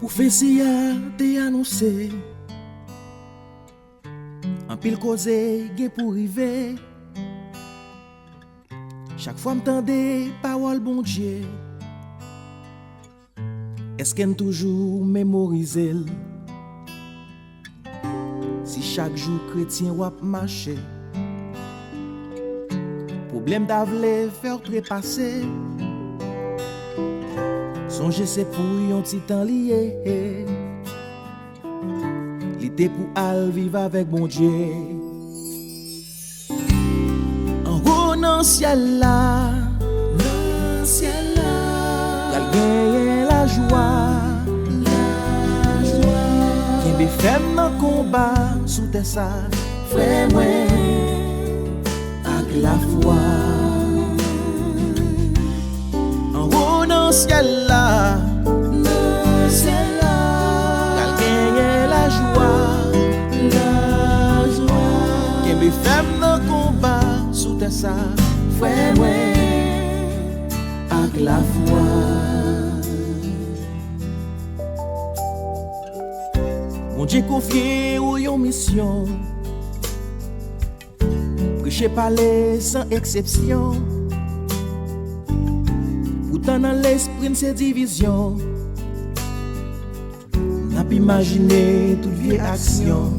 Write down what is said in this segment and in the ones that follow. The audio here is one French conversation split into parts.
Profesia te annoncé, en pile causé gen pour river. Chaque fois m'tendais parole bon Dieu. Est-ce qu'elle toujours mémorisé? Si chaque jour chrétien wap marché, problème d'avle faire trépasser. Songez c'est pour yon petit temps lié. L'idée pour al vivre avec bon Dieu. En haut dans ciel là, y'a gagné la joie. Qui be fait dans combat sous tes ça, frère moi, avec la foi. En haut dans ciel là, y'a gagné la joie. Qui be fait dans combat sous tes ça, frère moi, avec la foi. Mon Dieu confié ou yon mission, prêcher parler sans exception. Pourtant dans l'esprit de ces divisions, n'a pas imaginé toute vieille action.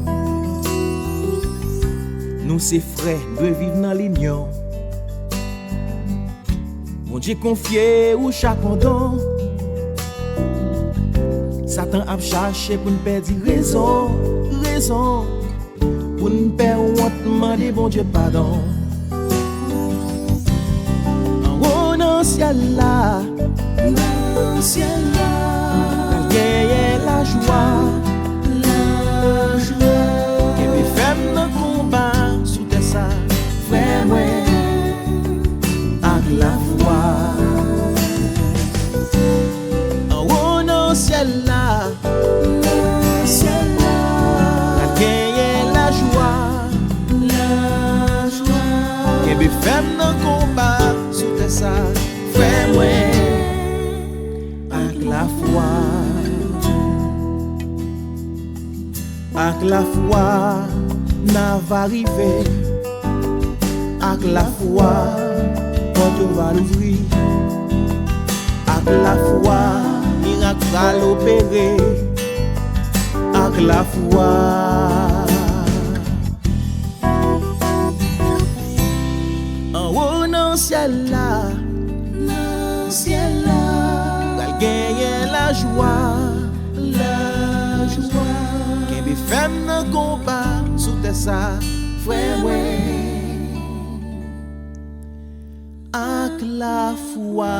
Nous ces frères doivent vivre dans l'union. Mon Dieu confié ou chaque don. Satan a cherché pour nous perdre raison, pour nous perdre honte, demander bon Dieu pardon. En haut dans le ciel là, gagner la joie, qui me fait dans le combat sous tes ça, frère moi, avec la foi. En haut dans le ciel là, be femme dans combat sous tes ça, frère moi, avec la foi. Avec la foi, n'a va arriver. Avec la foi, porte va l'ouvrir. Avec la foi, miracle va l'opérer. Avec la foi. Ciel là, va gagner la joie, qui me fait un combat sous tes ça, frère moi, avec la foi.